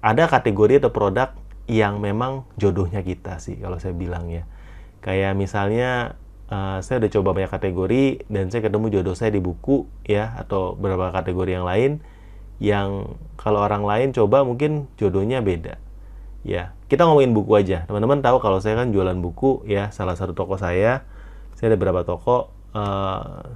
ada kategori atau produk yang memang jodohnya kita sih kalau saya bilang ya. Kayak misalnya saya udah coba banyak kategori dan saya ketemu jodoh saya di buku ya, atau beberapa kategori yang lain yang kalau orang lain coba mungkin jodohnya beda. Ya, kita ngomongin buku aja. Teman-teman tahu kalau saya kan jualan buku ya, salah satu toko saya ada beberapa toko.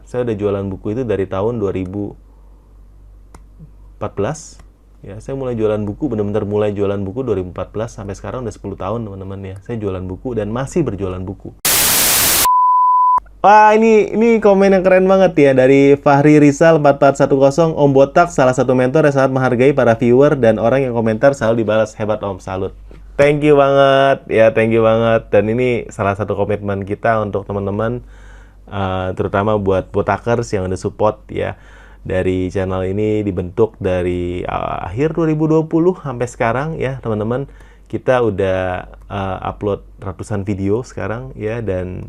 Saya udah jualan buku itu dari tahun 2014. Ya, saya mulai jualan buku, benar-benar mulai jualan buku 2014 sampai sekarang udah 10 tahun teman-teman ya. Saya jualan buku dan masih berjualan buku. Wah, ini komen yang keren banget ya dari Fahri Rizal 4410. Om Botak salah satu mentor yang sangat menghargai para viewer dan orang yang komentar selalu dibalas. Hebat Om, salut. Thank you banget ya, thank you banget. Dan ini salah satu komitmen kita untuk teman-teman, terutama buat Botakers yang udah support ya. Dari channel ini dibentuk dari akhir 2020 sampai sekarang ya teman-teman. Kita udah upload ratusan video sekarang ya, dan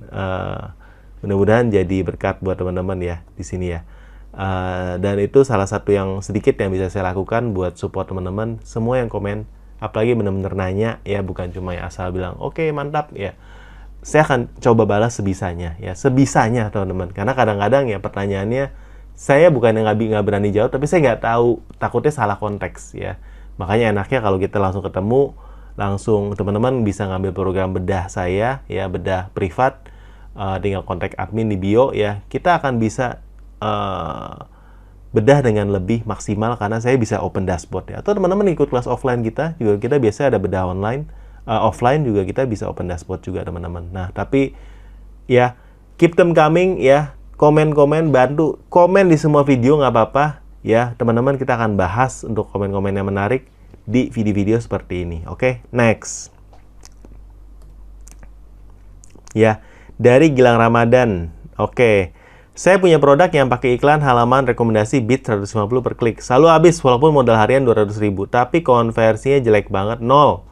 mudah-mudahan jadi berkat buat teman-teman ya di sini ya. Dan itu salah satu yang sedikit yang bisa saya lakukan buat support teman-teman semua yang komen, apalagi benar-benar nanya ya, bukan cuma ya asal bilang oke, mantap ya. Saya akan coba balas sebisanya ya, sebisanya teman-teman. Karena kadang-kadang ya pertanyaannya saya bukan yang nggak berani jawab, tapi saya nggak tahu, takutnya salah konteks ya. Makanya enaknya kalau kita langsung ketemu, langsung teman-teman bisa ngambil program bedah saya ya, bedah privat. Tinggal kontak admin di bio ya, kita akan bisa bedah dengan lebih maksimal karena saya bisa open dashboard ya. Atau teman-teman ikut kelas offline kita juga, kita biasa ada bedah online, offline juga kita bisa open dashboard juga teman-teman. Nah tapi ya keep them coming ya, komen-komen, bantu komen di semua video nggak apa-apa ya teman-teman. Kita akan bahas untuk komen-komen yang menarik di video-video seperti ini. Oke, next ya. Dari Gilang Ramadan. Oke. Saya punya produk yang pakai iklan halaman rekomendasi bid 150 per klik. Selalu habis walaupun modal harian 200.000. Tapi konversinya jelek banget. 0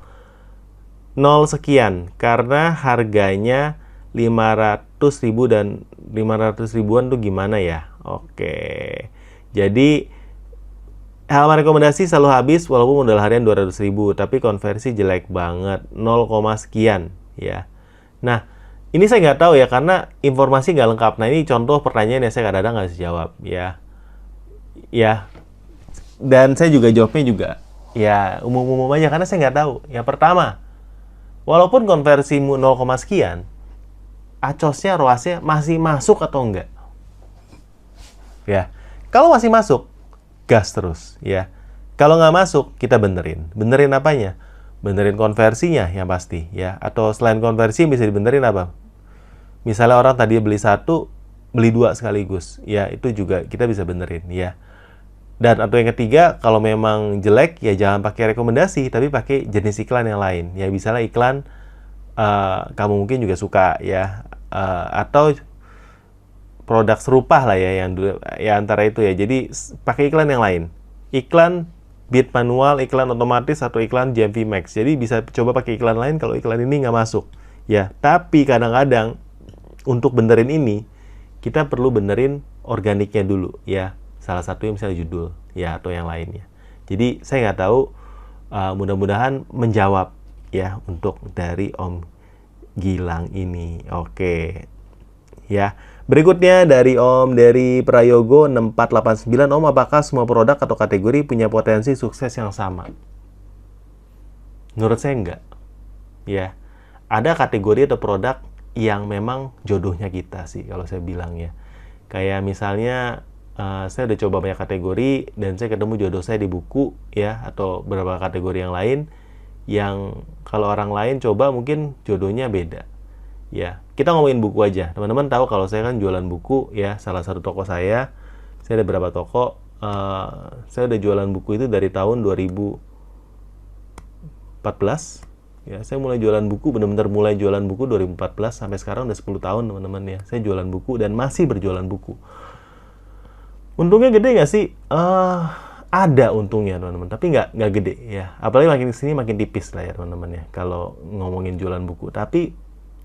sekian. Karena harganya 500.000 dan 500 ribuan tuh gimana ya? Oke. Jadi halaman rekomendasi selalu habis walaupun modal harian 200.000. Tapi konversi jelek banget. 0, sekian ya. Nah, ini saya nggak tahu ya, karena informasi nggak lengkap. Nah, ini contoh pertanyaan yang saya kadang-kadang nggak bisa jawab, ya. Ya, dan saya juga jawabnya juga, ya, umum-umum aja, karena saya nggak tahu. Yang pertama, walaupun konversimu 0, sekian, acosnya, ROAS-nya masih masuk atau enggak? Ya, kalau masih masuk, gas terus, ya. Kalau nggak masuk, kita benerin. Benerin apanya? Benerin konversinya yang pasti, ya. Atau selain konversi bisa dibenerin apa? Misalnya orang tadi beli 1, beli 2 sekaligus. Ya, itu juga kita bisa benerin, ya. Dan atau yang ketiga, kalau memang jelek, ya jangan pakai rekomendasi, tapi pakai jenis iklan yang lain. Ya, misalnya iklan kamu mungkin juga suka, ya. Atau produk serupa lah ya, yang ya antara itu ya. Jadi, pakai iklan yang lain. Iklan bid manual, iklan otomatis, atau iklan GMV Max. Jadi, bisa coba pakai iklan lain kalau iklan ini nggak masuk. Ya, tapi kadang-kadang untuk benerin ini, kita perlu benerin organiknya dulu, ya. Salah satunya misalnya judul, ya, atau yang lainnya. Jadi, saya nggak tahu, mudah-mudahan menjawab, ya, untuk dari Om Gilang ini. Oke. Ya. Berikutnya dari Om dari Prayogo 6489. Om, apakah semua produk atau kategori punya potensi sukses yang sama? Menurut saya enggak. Ya. Ada kategori atau produk yang memang jodohnya kita sih kalau saya bilang ya. Kayak misalnya saya udah coba banyak kategori dan saya ketemu jodoh saya di buku ya, atau beberapa kategori yang lain yang kalau orang lain coba mungkin jodohnya beda. Ya, kita ngomongin buku aja. Teman-teman tahu kalau saya kan jualan buku ya, salah satu toko saya ada beberapa toko. Saya udah jualan buku itu dari tahun 2014. Ya, saya mulai jualan buku, benar-benar mulai jualan buku 2014 sampai sekarang udah 10 tahun teman-teman ya. Saya jualan buku dan masih berjualan buku. Untungnya gede nggak sih? Ada untungnya teman-teman, tapi nggak gede ya. Apalagi makin kesini makin tipis lah ya teman-teman ya. Kalau ngomongin jualan buku, tapi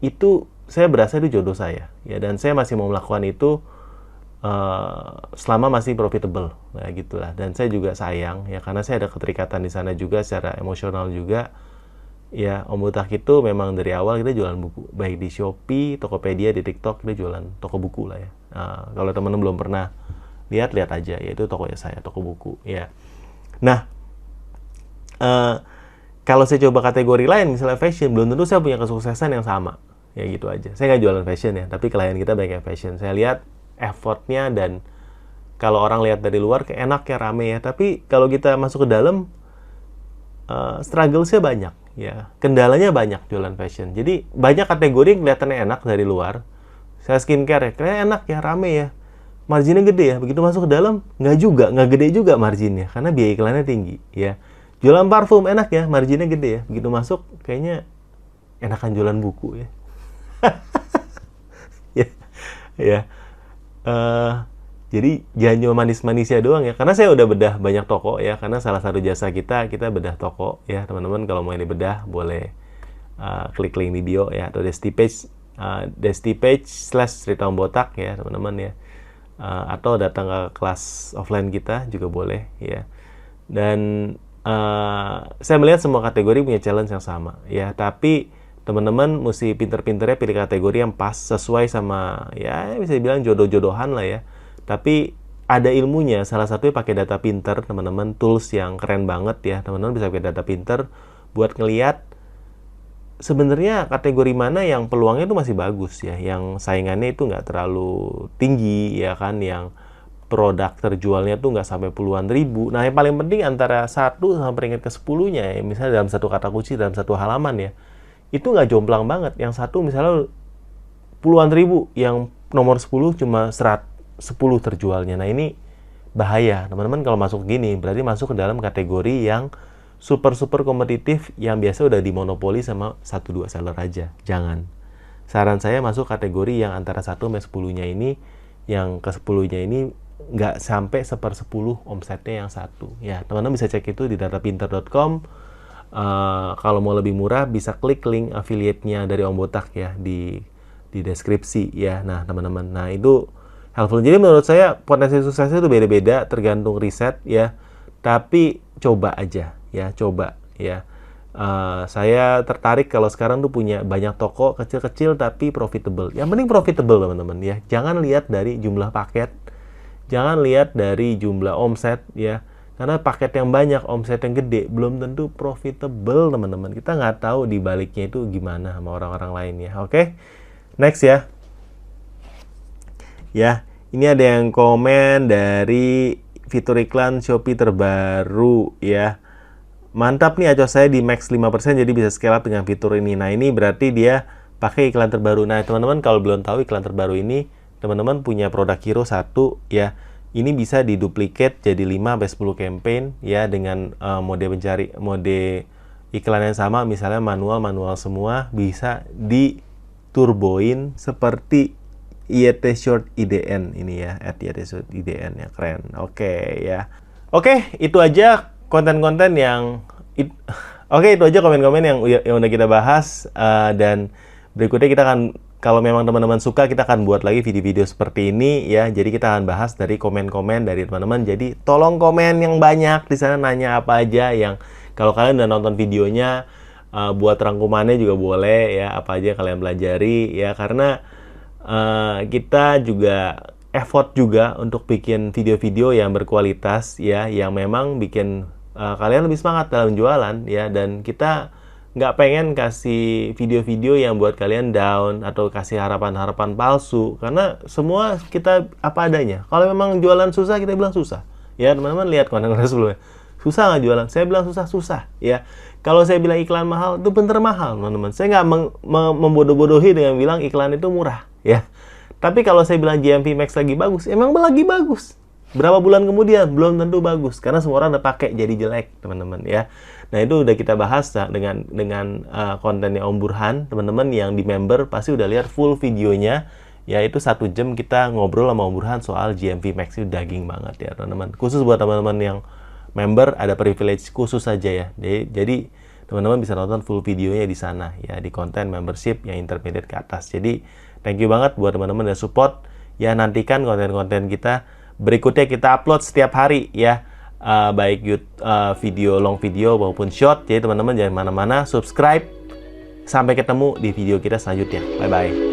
itu saya berasa itu jodoh saya ya, dan saya masih mau melakukan itu selama masih profitable, nah gitulah. Dan saya juga sayang ya, karena saya ada keterikatan di sana juga secara emosional juga. Ya, Om Botak itu memang dari awal kita jualan buku, baik di Shopee, Tokopedia, di TikTok kita jualan toko buku lah ya. Kalau teman-teman belum pernah lihat aja, yaitu tokonya saya, toko buku ya. Nah, kalau saya coba kategori lain, misalnya fashion, belum tentu saya punya kesuksesan yang sama. Ya gitu aja. Saya nggak jualan fashion ya, tapi klien kita banyak yang fashion. Saya lihat effortnya, dan kalau orang lihat dari luar kayak enak ya, rame ya. Tapi kalau kita masuk ke dalam, struggle-nya banyak ya, kendalanya banyak jualan fashion. Jadi banyak kategori yang kelihatannya enak dari luar. Saya skincare ya, kayaknya enak ya, rame ya, marginnya gede ya. Begitu masuk ke dalam, nggak gede juga marginnya, karena biaya iklannya tinggi ya. Jualan parfum enak ya, marginnya gede ya. Begitu masuk, kayaknya enakan jualan buku ya. ya. Jadi jangan cuma manis-manisnya doang ya, karena saya udah bedah banyak toko ya, karena salah satu jasa kita bedah toko ya. Teman-teman kalau mau ini bedah, boleh klik link di bio ya, atau destipage/cerita-om-botak ya teman-teman ya, atau datang ke kelas offline kita juga boleh ya. Dan saya melihat semua kategori punya challenge yang sama ya, tapi teman-teman mesti pinter-pinternya pilih kategori yang pas, sesuai sama ya, bisa dibilang jodoh-jodohan lah ya. Tapi ada ilmunya, salah satunya pakai data pinter, teman-teman. Tools yang keren banget ya, teman-teman bisa pakai data pinter buat ngelihat sebenarnya kategori mana yang peluangnya itu masih bagus ya, yang saingannya itu nggak terlalu tinggi ya kan, yang produk terjualnya tuh nggak sampai puluhan ribu. Nah, yang paling penting antara 1 sampai peringkat ke-10-nya ya, misalnya dalam satu kata kunci, dalam satu halaman ya, itu nggak jomplang banget. Yang satu misalnya puluhan ribu, yang nomor 10 cuma 10 terjualnya. Nah, ini bahaya teman-teman kalau masuk gini, berarti masuk ke dalam kategori yang super kompetitif, yang biasa udah dimonopoli sama 1-2 seller aja. Jangan. Saran saya masuk kategori yang antara 1 sampai 10-nya ini, yang ke 10-nya ini nggak sampai 1/10 omsetnya yang satu ya. Teman-teman bisa cek itu di datapinter.com. Kalau mau lebih murah bisa klik link affiliate-nya dari Om Botak ya di deskripsi ya. Nah teman-teman, nah itu helpful. Jadi menurut saya potensi suksesnya itu beda-beda tergantung riset ya. Tapi coba aja ya, coba ya. Saya tertarik kalau sekarang tuh punya banyak toko kecil-kecil tapi profitable. Yang penting profitable teman-teman ya. Jangan lihat dari jumlah paket, jangan lihat dari jumlah omset ya. Karena paket yang banyak, omset yang gede, belum tentu profitable teman-teman. Kita nggak tahu di baliknya itu gimana sama orang-orang lain ya. Oke, next ya. Ya, ini ada yang komen dari fitur iklan Shopee terbaru ya. Mantap nih Aco, saya di max 5% jadi bisa scale up dengan fitur ini. Nah, ini berarti dia pakai iklan terbaru. Nah, teman-teman kalau belum tahu iklan terbaru ini, teman-teman punya produk hero 1 ya. Ini bisa diduplikat jadi 5-10 campaign ya, dengan mode iklan yang sama, misalnya manual semua, bisa diturboin seperti YT Short IDN ini ya, YT Short IDN ya, keren. Oke ya. Oke, itu aja konten-konten yang itu aja komen-komen yang udah kita bahas, dan berikutnya kita akan, kalau memang teman-teman suka, kita akan buat lagi video-video seperti ini ya. Jadi kita akan bahas dari komen-komen dari teman-teman. Jadi tolong komen yang banyak di sana, nanya apa aja yang kalau kalian udah nonton videonya, buat rangkumannya juga boleh ya, apa aja kalian pelajari ya, karena kita juga effort juga untuk bikin video-video yang berkualitas ya, yang memang bikin kalian lebih semangat dalam jualan ya. Dan kita nggak pengen kasih video-video yang buat kalian down atau kasih harapan-harapan palsu, karena semua kita apa adanya. Kalau memang jualan susah, kita bilang susah ya. Teman-teman lihat konten-konten sebelumnya, susah nggak jualan, saya bilang susah ya. Kalau saya bilang iklan mahal, itu bener mahal teman-teman. Saya nggak membodoh-bodohi dengan bilang iklan itu murah ya. Tapi kalau saya bilang GMV Max lagi bagus, emang lagi bagus. Berapa bulan kemudian belum tentu bagus, karena semua orang udah pakai jadi jelek teman-teman ya. Nah itu udah kita bahas dengan kontennya Om Burhan. Teman-teman yang di member pasti udah lihat full videonya, yaitu 1 jam kita ngobrol sama Om Burhan soal GMV Max. Itu daging banget ya teman-teman. Khusus buat teman-teman yang member ada privilege khusus saja ya. Jadi teman-teman bisa nonton full videonya di sana ya, di konten membership yang intermediate ke atas. Jadi thank you banget buat teman-teman yang support Ya, nantikan konten-konten kita berikutnya kita upload setiap hari ya. Baik video long video maupun short. Jadi teman-teman jangan mana-mana, subscribe. Sampai ketemu di video kita selanjutnya. Bye-bye.